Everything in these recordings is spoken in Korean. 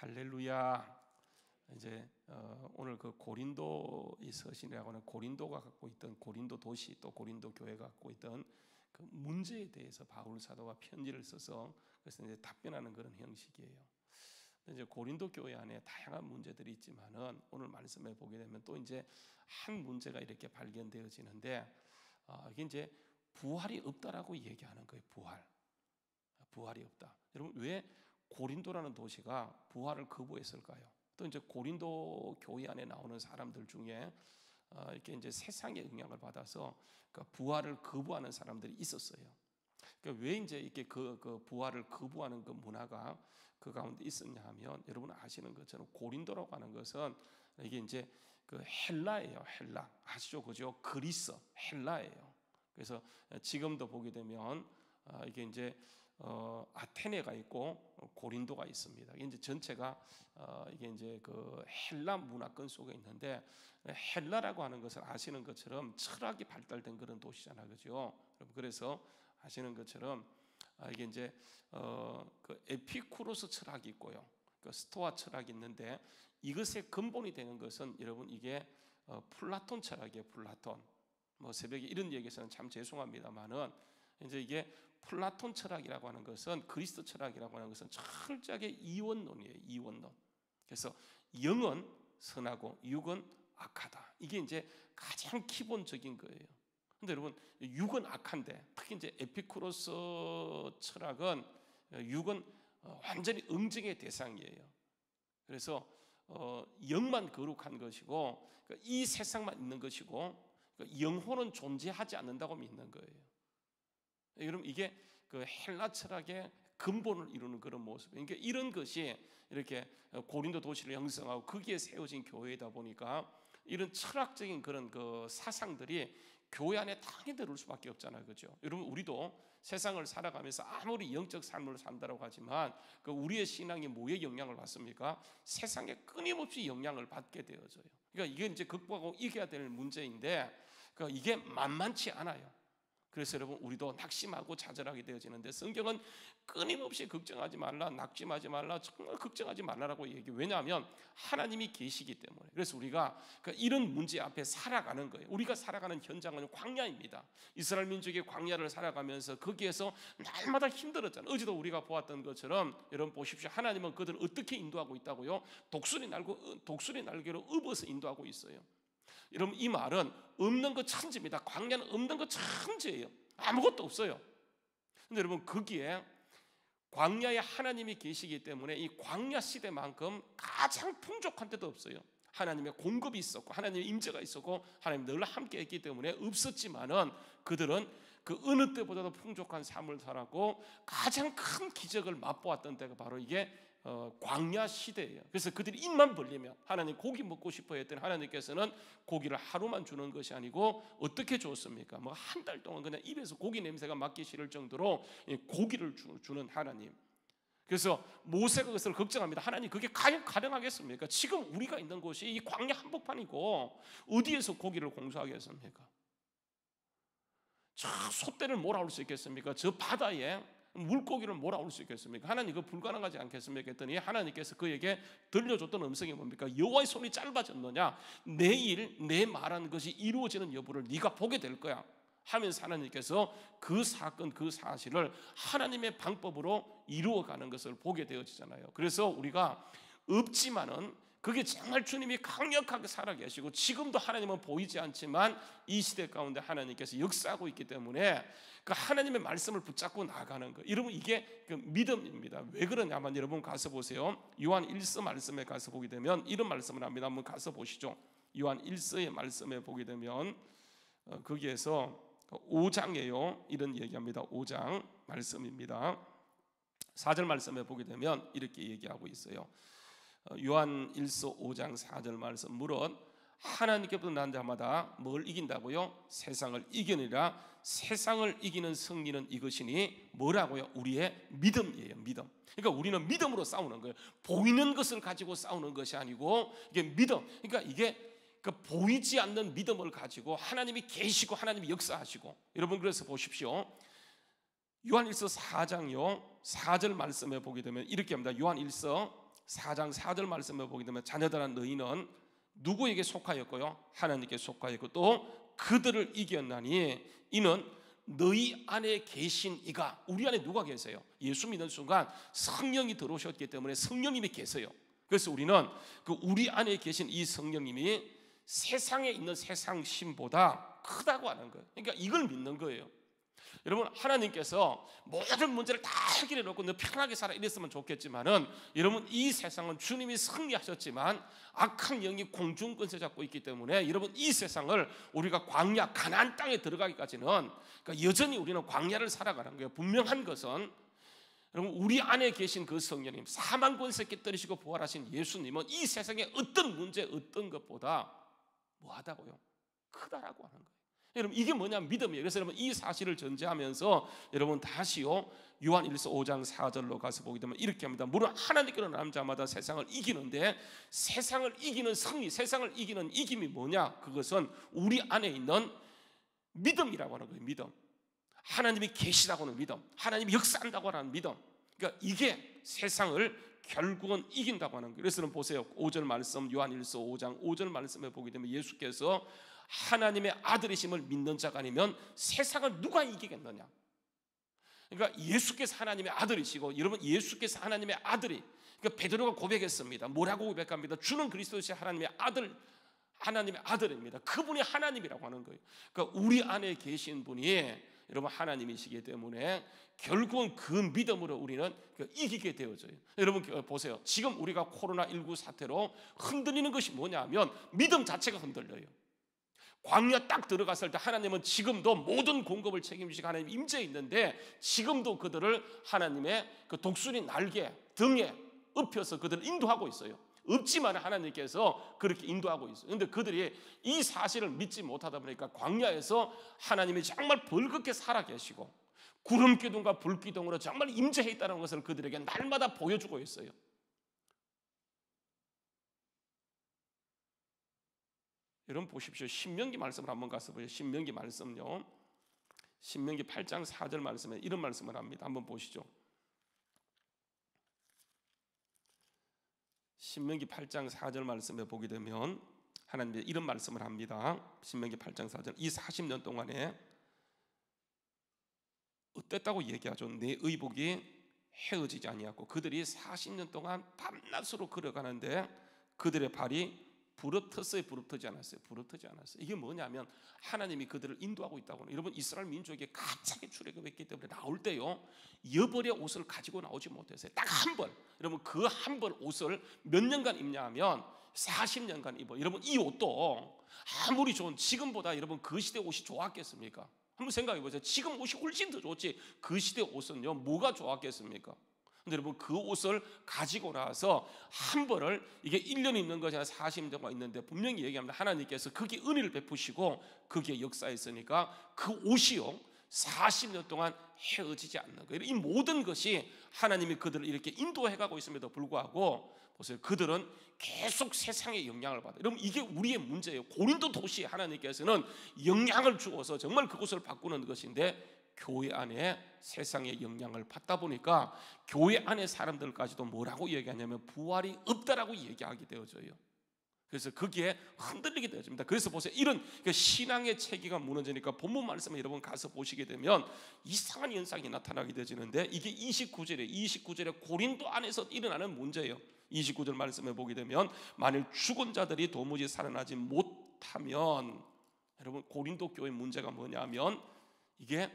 할렐루야. 이제 오늘 그 고린도의 서신이라고 하는 고린도가 갖고 있던 고린도 도시 또 고린도 교회가 갖고 있던 그 문제에 대해서 바울 사도가 편지를 써서 그래서 이제 답변하는 그런 형식이에요. 이제 고린도 교회 안에 다양한 문제들이 있지만은 오늘 말씀에 보게 되면 또 이제 한 문제가 이렇게 발견되어지는데 이게 이제 부활이 없다라고 얘기하는 거예요. 부활이 없다. 여러분 왜 고린도라는 도시가 부활을 거부했을까요? 또 이제 고린도 교회 안에 나오는 사람들 중에 이렇게 이제 세상의 영향을 받아서 그 부활을 거부하는 사람들이 있었어요. 그러니까 왜 이제 이렇게 그 부활을 거부하는 그 문화가 그 가운데 있었냐 하면 여러분 아시는 것처럼 고린도라고 하는 것은 이게 이제 그 헬라예요. 헬라 아시죠, 그죠? 그리스 헬라예요. 그래서 지금도 보게 되면 이게 이제 아테네가 있고 고린도가 있습니다. 이게 이제 전체가 이게 이제 그 헬라 문화권 속에 있는데 헬라라고 하는 것은 아시는 것처럼 철학이 발달된 그런 도시잖아요, 그죠? 그래서 아시는 것처럼 이게 이제 그 에피쿠로스 철학이 있고요, 그 스토아 철학이 있는데 이것의 근본이 되는 것은 여러분 이게 플라톤 철학이에요. 플라톤. 뭐 새벽에 이런 얘기해서는 참 죄송합니다만은 이제 이게 플라톤 철학이라고 하는 것은 그리스도 철학이라고 하는 것은 철저하게 이원론이에요. 이원론. 그래서 영은 선하고 육은 악하다. 이게 이제 가장 기본적인 거예요. 근데 여러분 육은 악한데 특히 이제 에피쿠로스 철학은 육은 완전히 응징의 대상이에요. 그래서 영만 거룩한 것이고 이 세상만 있는 것이고 영혼은 존재하지 않는다고 믿는 거예요. 여러분 이게 그 헬라 철학의 근본을 이루는 그런 모습이에요. 그러니까 이런 것이 이렇게 고린도 도시를 형성하고 거기에 세워진 교회이다 보니까 이런 철학적인 그런 그 사상들이 교회 안에 당연히 들어올 수밖에 없잖아요, 그렇죠? 여러분 우리도 세상을 살아가면서 아무리 영적 삶을 산다고 하지만 그 우리의 신앙이 뭐에 영향을 받습니까? 세상에 끊임없이 영향을 받게 되어져요. 그러니까 이게 이제 극복하고 이겨야 될 문제인데 그러니까 이게 만만치 않아요. 그래서 여러분 우리도 낙심하고 좌절하게 되어지는데 성경은 끊임없이 걱정하지 말라, 낙심하지 말라, 정말 걱정하지 말라라고 얘기해요. 왜냐하면 하나님이 계시기 때문에. 그래서 우리가 이런 문제 앞에 살아가는 거예요. 우리가 살아가는 현장은 광야입니다. 이스라엘 민족이 광야를 살아가면서 거기에서 날마다 힘들었잖아요. 어제도 우리가 보았던 것처럼 여러분 보십시오. 하나님은 그들을 어떻게 인도하고 있다고요? 독수리 날개로 업어서 인도하고 있어요. 여러분 이 말은 없는 것 천지입니다. 광야는 없는 것 천지예요. 아무것도 없어요. 근데 여러분 거기에 광야에 하나님이 계시기 때문에 이 광야 시대만큼 가장 풍족한 데도 없어요. 하나님의 공급이 있었고 하나님의 임재가 있었고 하나님 늘 함께 했기 때문에 없었지만은 그들은 그 어느 때보다도 풍족한 삶을 살았고 가장 큰 기적을 맛보았던 때가 바로 이게 광야 시대예요. 그래서 그들이 입만 벌리면 하나님 고기 먹고 싶어 했더니 하나님께서는 고기를 하루만 주는 것이 아니고 어떻게 줬습니까? 뭐 한 달 동안 그냥 입에서 고기 냄새가 맡기 싫을 정도로 고기를 주는 하나님. 그래서 모세가 그것을 걱정합니다. 하나님 그게 과연 가능하겠습니까? 지금 우리가 있는 곳이 이 광야 한복판이고 어디에서 고기를 공수하겠습니까? 저 솥대를 몰아올 수 있겠습니까? 저 바다에 물고기를 몰아올 수 있겠습니까? 하나님 그거 불가능하지 않겠습니까? 했더니 하나님께서 그에게 들려줬던 음성이 뭡니까? 여호와의 손이 짧아졌느냐? 내일 내 말한 것이 이루어지는 여부를 네가 보게 될 거야 하면서 하나님께서 그 사건 그 사실을 하나님의 방법으로 이루어가는 것을 보게 되어지잖아요. 그래서 우리가 없지만은 그게 정말 주님이 강력하게 살아계시고 지금도 하나님은 보이지 않지만 이 시대 가운데 하나님께서 역사하고 있기 때문에 그 하나님의 말씀을 붙잡고 나가는 거예요. 여러분 이게 그 믿음입니다. 왜 그러냐면 여러분 가서 보세요. 요한 1서 말씀에 가서 보게 되면 이런 말씀을 합니다. 한번 가서 보시죠. 요한 1서의 말씀에 보게 되면 거기에서 5장이에요. 이런 얘기합니다. 5장 말씀입니다. 4절 말씀에 보게 되면 이렇게 얘기하고 있어요. 요한 1서 5장 4절 말씀 무릇 하나님께부터 난 자마다 뭘 이긴다고요? 세상을 이기느니라. 세상을 이기는 승리는 이것이니 뭐라고요? 우리의 믿음이에요. 믿음. 그러니까 우리는 믿음으로 싸우는 거예요. 보이는 것을 가지고 싸우는 것이 아니고 이게 믿음. 그러니까 이게 그 보이지 않는 믿음을 가지고 하나님이 계시고 하나님이 역사하시고 여러분 그래서 보십시오. 요한 1서 4장요 4절 말씀에 보게 되면 이렇게 합니다. 요한 1서 4장 4절 말씀을 보게 되면 자녀들아 너희는 누구에게 속하였고요? 하나님께 속하였고 또 그들을 이겼나니 이는 너희 안에 계신 이가. 우리 안에 누가 계세요? 예수 믿는 순간 성령이 들어오셨기 때문에 성령님이 계세요. 그래서 우리는 그 우리 안에 계신 이 성령님이 세상에 있는 세상 신보다 크다고 하는 거예요. 그러니까 이걸 믿는 거예요. 여러분, 하나님께서 모든 문제를 다 해결해 놓고 너 편하게 살아 이랬으면 좋겠지만은, 여러분, 이 세상은 주님이 승리하셨지만 악한 영이 공중권세 잡고 있기 때문에 여러분, 이 세상을 우리가 광야 가나안 땅에 들어가기까지는, 그러니까 여전히 우리는 광야를 살아가는 거예요. 분명한 것은 여러분, 우리 안에 계신 그 성령님, 사망 권세 깨뜨리시고 부활하신 예수님은 이 세상의 어떤 문제, 어떤 것보다 뭐하다고요? 크다라고 하는 거예요. 여러분, 이게 뭐냐면 믿음이에요. 그래서 여러분, 이 사실을 전제하면서 여러분 다시요 요한일서 5장 4절로 가서 보게 되면 이렇게 합니다. 물론 하나님께로 나는 자마다 세상을 이기는데, 세상을 이기는 승리, 세상을 이기는 이김이 뭐냐? 그것은 우리 안에 있는 믿음이라고 하는 거예요. 믿음. 하나님이 계시다고 하는 믿음, 하나님이 역사한다고 하는 믿음. 그러니까 이게 세상을 결국은 이긴다고 하는 거예요. 그래서 보세요, 5절 말씀, 요한일서 5장 5절 말씀에 보게 되면 예수께서 하나님의 아들이심을 믿는 자가 아니면 세상을 누가 이기겠느냐? 그러니까 예수께서 하나님의 아들이시고, 여러분, 예수께서 하나님의 아들이, 그러니까 베드로가 고백했습니다. 뭐라고 고백합니다? 주는 그리스도시 하나님의 아들, 하나님의 아들입니다. 그분이 하나님이라고 하는 거예요. 그러니까 우리 안에 계신 분이 여러분 하나님이시기 때문에 결국은 그 믿음으로 우리는 이기게 되어져요. 여러분 보세요. 지금 우리가 코로나19 사태로 흔들리는 것이 뭐냐면 믿음 자체가 흔들려요. 광야 딱 들어갔을 때 하나님은 지금도 모든 공급을 책임지시고 하나님 임재해 있는데, 지금도 그들을 하나님의 그 독수리 날개 등에 엎혀서 그들을 인도하고 있어요. 없지만 하나님께서 그렇게 인도하고 있어요. 그런데 그들이 이 사실을 믿지 못하다 보니까 광야에서 하나님이 정말 벌겋게 살아계시고 구름기둥과 불기둥으로 정말 임재해 있다는 것을 그들에게 날마다 보여주고 있어요. 여러분 보십시오. 신명기 말씀을 한번 가서 보세요. 신명기 말씀요, 신명기 8장 4절 말씀에 이런 말씀을 합니다. 한번 보시죠. 신명기 8장 4절 말씀에 보게 되면 하나님이 이런 말씀을 합니다. 신명기 8장 4절, 이 40년 동안에 어땠다고 얘기하죠. 내 의복이 헤어지지 아니하고, 그들이 40년 동안 밤낮으로 걸어가는데 그들의 발이 부르트어요? 부르트지 않았어요? 부르트지 않았어요. 이게 뭐냐면 하나님이 그들을 인도하고 있다고. 여러분, 이스라엘 민족이 갑자기 출애굽했기 때문에 나올 때요, 여벌의 옷을 가지고 나오지 못했어요. 딱 한 벌. 여러분, 그 한 벌 옷을 몇 년간 입냐 하면 40년간 입어. 여러분, 이 옷도 아무리 좋은, 지금보다 여러분 그 시대 옷이 좋았겠습니까? 한번 생각해 보세요. 지금 옷이 훨씬 더 좋지 그 시대 옷은요 뭐가 좋았겠습니까? 근데 여러분, 그 옷을 가지고 나서 한 벌을, 이게 1년 입는 것이 아니라 40년간 있는데 분명히 얘기합니다. 하나님께서 거기에 은혜를 베푸시고 거기에 역사했으니까 그 옷이요 40년 동안 헤어지지 않는 거예요. 이 모든 것이 하나님이 그들을 이렇게 인도해가고 있음에도 불구하고 보세요, 그들은 계속 세상의 영향을 받아요. 여러분, 이게 우리의 문제예요. 고린도 도시에 하나님께서는 영향을 주어서 정말 그곳을 바꾸는 것인데, 교회 안에 세상의 영향을 받다 보니까 교회 안에 사람들까지도 뭐라고 얘기하냐면 부활이 없다라고 얘기하게 되어져요. 그래서 거기에 흔들리게 되어집니다. 그래서 보세요, 이런 신앙의 체계가 무너지니까 본문 말씀에 여러분 가서 보시게 되면 이상한 현상이 나타나게 되어지는데, 이게 29절에 고린도 안에서 일어나는 문제예요. 29절 말씀에 보게 되면 만일 죽은 자들이 도무지 살아나지 못하면, 여러분 고린도 교회 문제가 뭐냐면 이게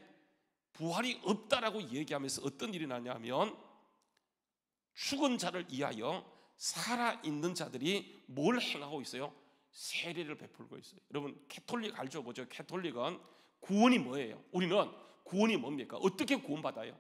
부활이 없다라고 얘기하면서 어떤 일이 나냐면, 죽은 자를 위하여 살아있는 자들이 뭘 행하고 있어요? 세례를 베풀고 있어요. 여러분 캐톨릭 알죠? 뭐죠? 캐톨릭은 구원이 뭐예요? 우리는 구원이 뭡니까? 어떻게 구원받아요?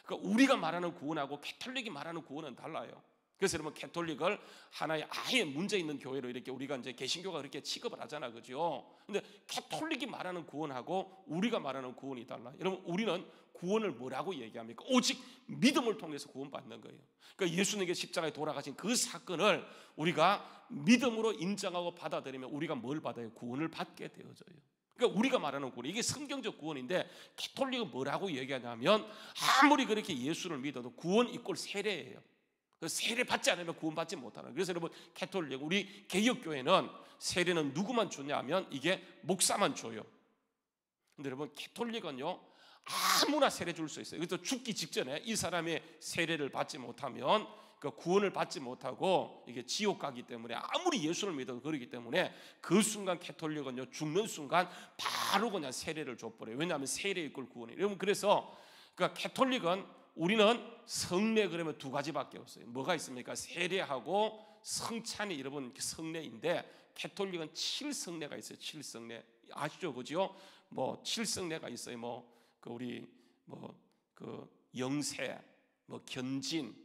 그러니까 우리가 말하는 구원하고 캐톨릭이 말하는 구원은 달라요. 그래서 여러분 캐톨릭을 하나의 아예 문제 있는 교회로 이렇게 우리가 이제 개신교가 그렇게 취급을 하잖아, 그죠? 근데 캐톨릭이 말하는 구원하고 우리가 말하는 구원이 달라. 여러분, 우리는 구원을 뭐라고 얘기합니까? 오직 믿음을 통해서 구원받는 거예요. 그러니까 예수님께 십자가에 돌아가신 그 사건을 우리가 믿음으로 인정하고 받아들이면 우리가 뭘 받아요? 구원을 받게 되어져요. 그러니까 우리가 말하는 구원, 이게 성경적 구원인데, 캐톨릭은 뭐라고 얘기하냐면 아무리 그렇게 예수를 믿어도 구원 이꼴 세례예요. 그 세례 받지 않으면 구원받지 못하는. 그래서 여러분 캐톨릭 우리 개혁교회는 세례는 누구만 주냐면 이게 목사만 줘요. 근데 여러분 캐톨릭은요 아무나 세례 줄 수 있어요. 그래서 죽기 직전에 이 사람의 세례를 받지 못하면 그 구원을 받지 못하고 이게 지옥 가기 때문에 아무리 예수를 믿어도 그러기 때문에 그 순간 캐톨릭은요 죽는 순간 바로 그냥 세례를 줘버려요. 왜냐하면 세례 이끌 구원이에요. 여러분 그래서 그러니까 캐톨릭은 우리는 성례 그러면 두 가지밖에 없어요. 뭐가 있습니까? 세례하고 성찬이 여러분 성례인데 캐톨릭은 7성례가 있어요. 7성례 아시죠, 그죠? 뭐 7성례가 있어요. 뭐 그 우리 뭐 그 영세, 뭐 견진,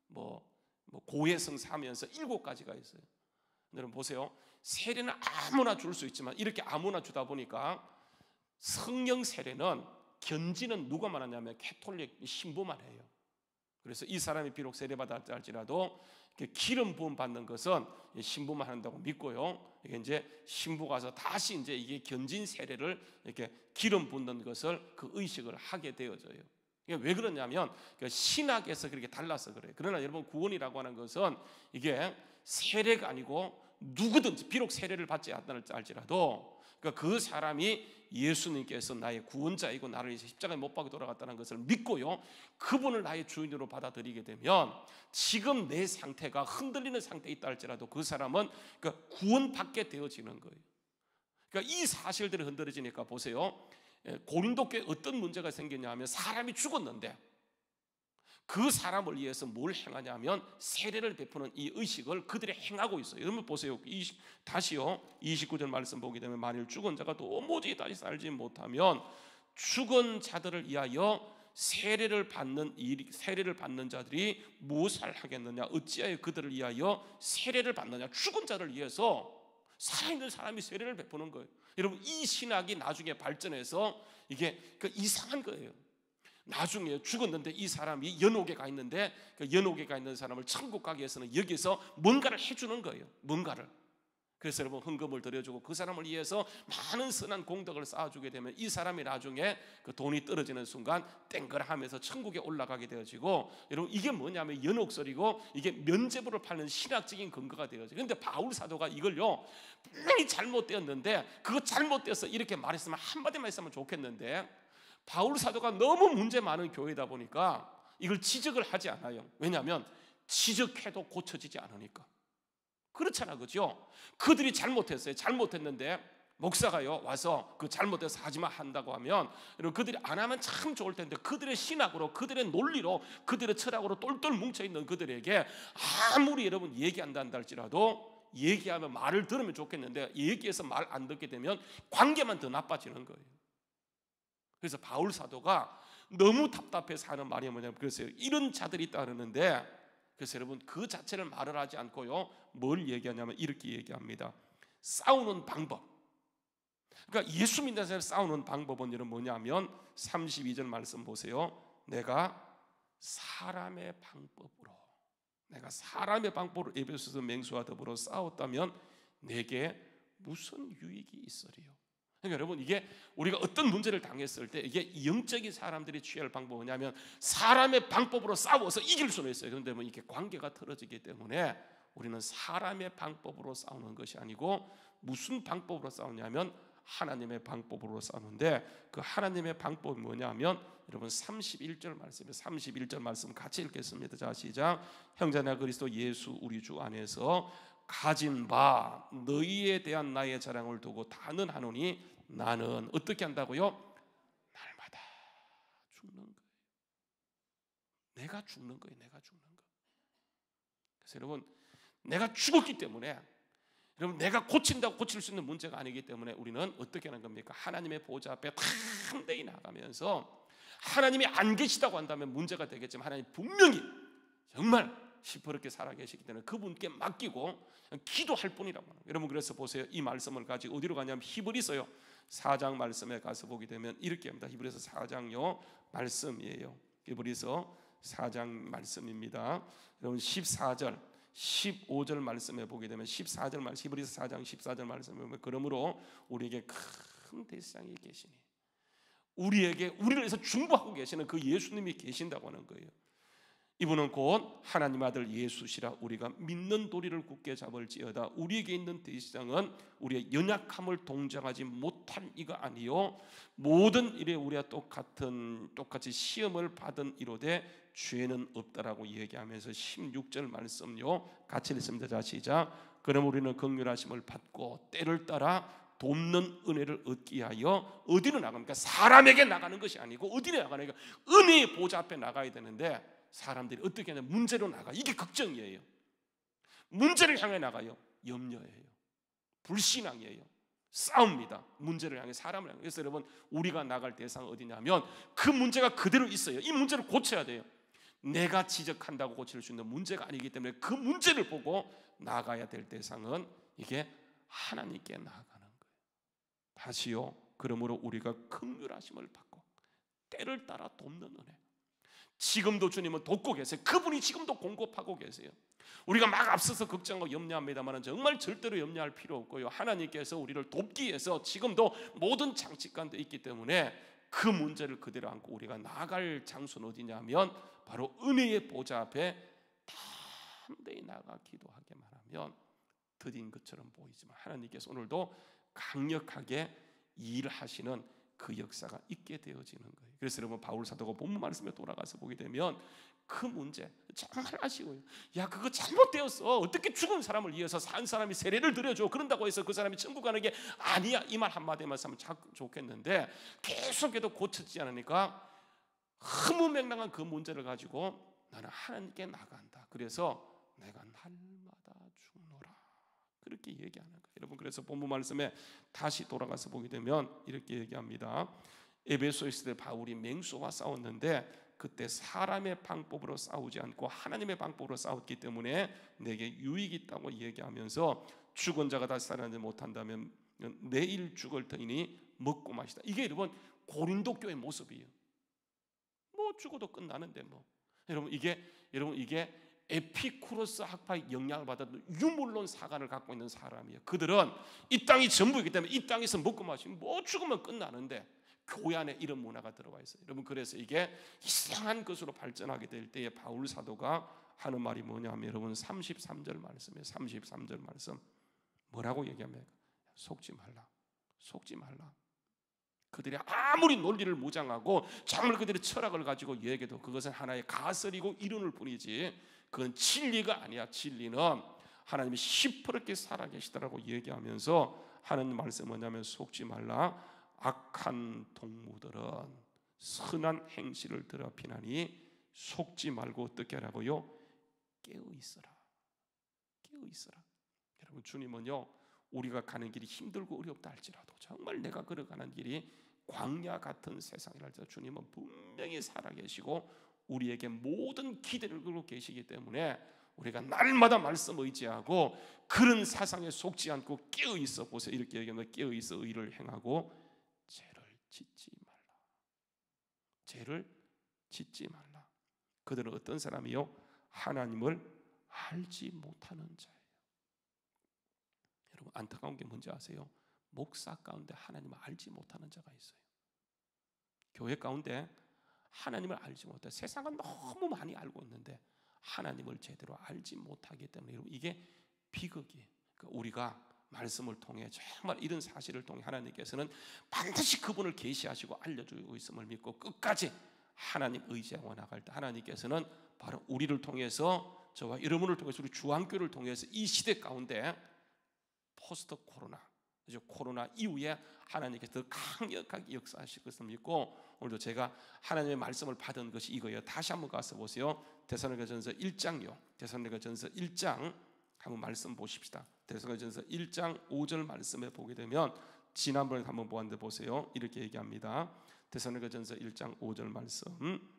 뭐 고해성 사면서 7가지가 있어요. 여러분 보세요. 세례는 아무나 줄 수 있지만 이렇게 아무나 주다 보니까 성령 세례는 견진은 누가 말하냐면 캐톨릭 신부만 해요. 그래서 이 사람이 비록 세례받았다 할지라도 기름 부음 받는 것은 신부만 한다고 믿고요. 이게 이제 신부 가서 다시 이제 이게 견진 세례를 이렇게 기름 붓는 것을 그 의식을 하게 되어져요. 이게 왜 그러냐면 신학에서 그렇게 달라서 그래요. 그러나 여러분 구원이라고 하는 것은 이게 세례가 아니고 누구든지 비록 세례를 받지 않았다 할지라도 그 사람이 예수님께서 나의 구원자이고 나를 십자가에 못 박아 돌아갔다는 것을 믿고요 그분을 나의 주인으로 받아들이게 되면 지금 내 상태가 흔들리는 상태에 있다 할지라도 그 사람은 구원받게 되어지는 거예요. 그러니까 이 사실들이 흔들어지니까 보세요. 고린도 교회에 어떤 문제가 생겼냐 하면 사람이 죽었는데 그 사람을 위해서 뭘 행하냐면 세례를 베푸는 이 의식을 그들이 행하고 있어요. 여러분 보세요. 다시요 29절 말씀 보게 되면 만일 죽은 자가 도무지 다시 살지 못하면 죽은 자들을 위하여 세례를 받는 자들이 무엇을 하겠느냐? 어찌하여 그들을 위하여 세례를 받느냐? 죽은 자를 위해서 살아있는 사람이 세례를 베푸는 거예요. 여러분 이 신학이 나중에 발전해서 이게 이상한 거예요. 나중에 죽었는데 이 사람이 연옥에 가 있는데 그 연옥에 가 있는 사람을 천국 가기 위해서는 여기서 뭔가를 해주는 거예요. 뭔가를. 그래서 여러분 헌금을 드려주고 그 사람을 위해서 많은 선한 공덕을 쌓아주게 되면 이 사람이 나중에 그 돈이 떨어지는 순간 땡글하면서 천국에 올라가게 되어지고 여러분 이게 뭐냐면 연옥설이고 이게 면죄부를 파는 신학적인 근거가 되어져요. 그런데 바울 사도가 이걸요 분명히 잘못되었는데 그거 잘못되어서 이렇게 말했으면 한마디만 했으면 좋겠는데 바울 사도가 너무 문제 많은 교회다 보니까 이걸 지적을 하지 않아요. 왜냐하면 지적해도 고쳐지지 않으니까. 그렇잖아, 그죠? 그들이 잘못했어요. 잘못했는데 목사가요 와서 그 잘못해서 하지마 한다고 하면 여러분 그들이 안 하면 참 좋을 텐데 그들의 신학으로 그들의 논리로 그들의 철학으로 똘똘 뭉쳐있는 그들에게 아무리 여러분 얘기한다 할지라도 얘기하면 말을 들으면 좋겠는데 얘기해서 말 안 듣게 되면 관계만 더 나빠지는 거예요. 그래서 바울 사도가 너무 답답해서 하는 말이 뭐냐면 그래서 이런 자들이 있다 그러는데 그래서 여러분 그 자체를 말을 하지 않고요 뭘 얘기하냐면 이렇게 얘기합니다. 싸우는 방법. 그러니까 예수 믿는 사람이 싸우는 방법은 여러분 뭐냐면 32절 말씀 보세요. 내가 사람의 방법으로 에베소서 맹수와 더불어 싸웠다면 내게 무슨 유익이 있으리요? 그러니까 여러분 이게 우리가 어떤 문제를 당했을 때 이게 영적인 사람들이 취할 방법은 뭐냐면 사람의 방법으로 싸워서 이길 수는 있어요. 그런데 뭐 이게 관계가 틀어지기 때문에 우리는 사람의 방법으로 싸우는 것이 아니고 무슨 방법으로 싸우냐면 하나님의 방법으로 싸우는데 그 하나님의 방법이 뭐냐면 여러분 31절 말씀 같이 읽겠습니다. 자 시작. 형제나 그리스도 예수 우리 주 안에서 가진 바 너희에 대한 나의 자랑을 두고 다는 하노니 나는 어떻게 한다고요? 날마다 죽는 거예요. 내가 죽는 거예요. 그래서 여러분 내가 죽었기 때문에 여러분 내가 고친다고 고칠 수 있는 문제가 아니기 때문에 우리는 어떻게 하는 겁니까? 하나님의 보좌 앞에 담대히 나가면서 하나님이 안 계시다고 한다면 문제가 되겠지만 하나님 분명히 정말 시퍼렇게 살아계시기 때문에 그분께 맡기고 기도할 뿐이라고 합니다. 여러분 그래서 보세요. 이 말씀을 가지고 어디로 가냐면 히브리서요 4장 말씀에 가서 보게 되면 이렇게 합니다. 히브리서 4장요 말씀이에요. 히브리서 4장 말씀입니다. 여러분 14절 15절 말씀에 보게 되면 14절 말씀 히브리서 4장 14절 말씀에 보면 그러므로 우리에게 큰 대상이 계시니 우리를 위해서 중보하고 계시는 그 예수님이 계신다고 하는 거예요. 이분은 곧 하나님 아들 예수시라 우리가 믿는 도리를 굳게 잡을지어다. 우리에게 있는 대시장은 우리의 연약함을 동정하지 못한 이가 아니요 모든 일에 우리가 똑같이 시험을 받은 이로되 죄는 없다라고 얘기하면서 16절 말씀요 같이 읽습니다. 자 시작. 그럼 우리는 긍휼하심을 받고 때를 따라 돕는 은혜를 얻기 위하여 어디로 나갑니까? 사람에게 나가는 것이 아니고 어디로 나가니까 은혜의 보좌 앞에 나가야 되는데 사람들이 어떻게 하냐? 문제로 나가. 이게 걱정이에요. 문제를 향해 나가요. 염려해요. 불신앙이에요. 싸웁니다. 문제를 향해, 사람을 향해. 그래서 여러분, 우리가 나갈 대상은 어디냐면 그 문제가 그대로 있어요. 이 문제를 고쳐야 돼요. 내가 지적한다고 고칠 수 있는 문제가 아니기 때문에 그 문제를 보고 나가야 될 대상은 이게 하나님께 나아가는 거예요. 다시요. 그러므로 우리가 긍휼하심을 받고 때를 따라 돕는 은혜. 지금도 주님은 돕고 계세요. 그분이 지금도 공급하고 계세요. 우리가 막 앞서서 걱정하고 염려합니다만 정말 절대로 염려할 필요 없고요. 하나님께서 우리를 돕기 위해서 지금도 모든 장치관도 있기 때문에 그 문제를 그대로 안고 우리가 나아갈 장소는 어디냐면 바로 은혜의 보좌 앞에 담대히 나가 기도하기만 하면 드린 것처럼 보이지만 하나님께서 오늘도 강력하게 일하시는 그 역사가 있게 되어지는 거예요. 그래서 여러분 바울 사도가 본문 말씀에 돌아가서 보게 되면 그 문제 정말 아쉬워요. 야 그거 잘못되었어. 어떻게 죽은 사람을 위해서 산 사람이 세례를 드려줘. 그런다고 해서 그 사람이 천국 가는 게 아니야. 이 말 한마디만 하면 참 좋겠는데 계속해도 고쳐지지 않으니까 흐무맹랑한 그 문제를 가지고 나는 하나님께 나간다. 그래서 내가 날마다 죽노라. 그렇게 얘기하는 거예요. 여러분 그래서 본문 말씀에 다시 돌아가서 보게 되면 이렇게 얘기합니다. 에베소에 있을 때 바울이 맹수와 싸웠는데 그때 사람의 방법으로 싸우지 않고 하나님의 방법으로 싸웠기 때문에 내게 유익이 있다고 얘기하면서 죽은 자가 다시 살아나지 못한다면 내일 죽을 터이니 먹고 마시다. 이게 여러분 고린도 교회 모습이에요. 뭐 죽어도 끝나는데 뭐 여러분 이게 에피쿠로스 학파의 영향을 받았던 유물론 사관을 갖고 있는 사람이에요. 그들은 이 땅이 전부이기 때문에 이 땅에서 먹고 마시면 뭐 죽으면 끝나는데 교회 안에 이런 문화가 들어와 있어요. 여러분 그래서 이게 이상한 것으로 발전하게 될 때에 바울 사도가 하는 말이 뭐냐면 여러분 33절 말씀이에요. 33절 말씀 뭐라고 얘기합니까? 속지 말라. 속지 말라. 그들이 아무리 논리를 무장하고 정말 그들의 철학을 가지고 얘기해도 그것은 하나의 가설이고 이론일 뿐이지 그건 진리가 아니야. 진리는 하나님이 시퍼렇게 살아계시다라고 얘기하면서 하는 말씀 뭐냐면 속지 말라. 악한 동무들은 선한 행실을 더럽히나니 속지 말고 어떻게 하라고요? 깨어있어라. 깨어있어라. 여러분 주님은요 우리가 가는 길이 힘들고 어렵다 할지라도 정말 내가 걸어가는 길이 광야 같은 세상이라 할지라도 주님은 분명히 살아계시고 우리에게 모든 기대를 걸고 계시기 때문에 우리가 날마다 말씀 의지하고 그런 사상에 속지 않고 깨어있어 보세요. 이렇게 얘기하면 깨어있어 의를 행하고 죄를 짓지 말라. 죄를 짓지 말라. 그들은 어떤 사람이요? 하나님을 알지 못하는 자예요. 여러분 안타까운 게 뭔지 아세요? 목사 가운데 하나님을 알지 못하는 자가 있어요. 교회 가운데 하나님을 알지 못해. 세상은 너무 많이 알고 있는데 하나님을 제대로 알지 못하기 때문에 여러분 이게 비극이에요. 그러니까 우리가 말씀을 통해 정말 이런 사실을 통해 하나님께서는 반드시 그분을 계시하시고 알려주고 있음을 믿고 끝까지 하나님 의지하고 나갈 때 하나님께서는 바로 우리를 통해서 저와 여러분을 통해서 우리 주한교를 통해서 이 시대 가운데 포스트 코로나 코로나 이후에 하나님께서 더 강력하게 역사하실 것을 믿고 오늘도 제가 하나님의 말씀을 받은 것이 이거예요. 다시 한번 가서 보세요. 데살로니가전서 1장요. 데살로니가전서 1장 한번 말씀 보십시다. 데살로니가전서 1장 5절 말씀에 보게 되면 지난번에 한번 보았는데 보세요. 이렇게 얘기합니다. 데살로니가전서 1장 5절 말씀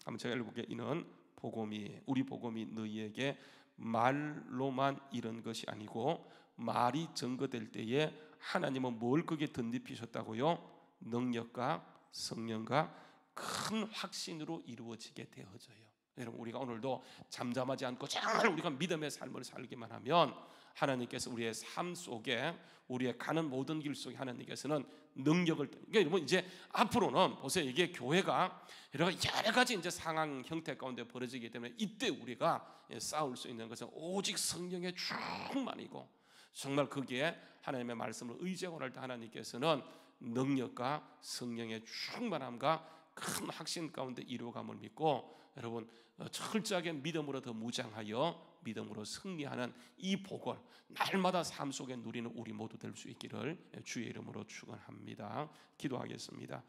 한번 제가 읽어볼게요. 이는 복음이 우리 복음이 너희에게 말로만 이런 것이 아니고 말이 증거될 때에 하나님은 뭘 거기에 덧입히셨다고요? 능력과 성령과 큰 확신으로 이루어지게 되어져요. 여러분, 우리가 오늘도 잠잠하지 않고 정말 우리가 믿음의 삶을 살기만 하면 하나님께서 우리의 삶 속에, 우리의 가는 모든 길 속에 하나님께서는 능력을, 그러니까 여러분 이제 앞으로는 보세요, 이게 교회가 여러 가지 이제 상황 형태 가운데 벌어지기 때문에 이때 우리가 싸울 수 있는 것은 오직 성령의 충만이고, 정말 거기에 하나님의 말씀을 의지하고 할 때 하나님께서는 능력과 성령의 충만함과 큰 확신 가운데 이루어감을 믿고, 여러분 철저하게 믿음으로 더 무장하여 믿음으로 승리하는 이 복을 날마다 삶 속에 누리는 우리 모두 될 수 있기를 주의 이름으로 축원합니다. 기도하겠습니다.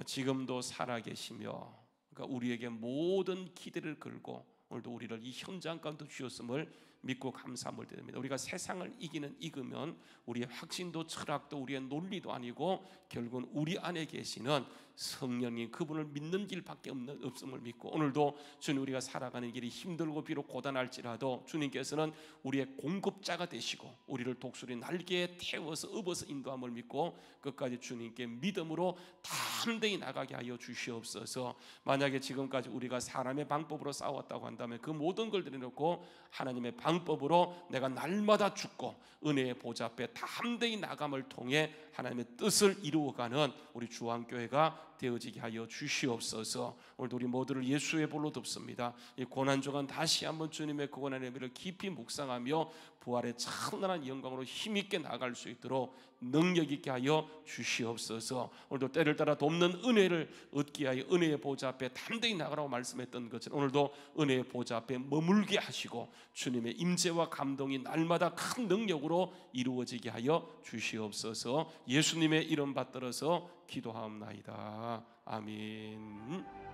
지금도 살아계시며 그러니까 우리에게 모든 기대를 걸고 오늘도 우리를 이 현장 가운데 주셨음을 믿고 감사함을 드립니다. 우리가 세상을 이기면 우리의 확신도 철학도 우리의 논리도 아니고 결국은 우리 안에 계시는 성령님, 그분을 믿는 길밖에 없음을 믿고, 오늘도 주님 우리가 살아가는 길이 힘들고 비록 고단할지라도 주님께서는 우리의 공급자가 되시고 우리를 독수리 날개에 태워서 업어서 인도함을 믿고 끝까지 주님께 믿음으로 담대히 나가게 하여 주시옵소서. 만약에 지금까지 우리가 사람의 방법으로 싸웠다고 한다면 그 모든 걸 내려놓고 하나님의 방법으로 내가 날마다 죽고 은혜의 보좌 앞에 담대히 나감을 통해 하나님의 뜻을 이루어가는 우리 주한교회가 되어지게 하여 주시옵소서. 오늘도 우리 모두를 예수의 볼로 덮습니다. 이 고난주간 다시 한번 주님의 그 고난의 의미를 깊이 묵상하며 부활의 찬란한 영광으로 힘있게 나갈 수 있도록 능력 있게 하여 주시옵소서. 오늘도 때를 따라 돕는 은혜를 얻게 하여 은혜의 보좌 앞에 담대히 나가라고 말씀했던 것처럼 오늘도 은혜의 보좌 앞에 머물게 하시고 주님의 임재와 감동이 날마다 큰 능력으로 이루어지게 하여 주시옵소서. 예수님의 이름 받들어서 기도하옵나이다. 아멘.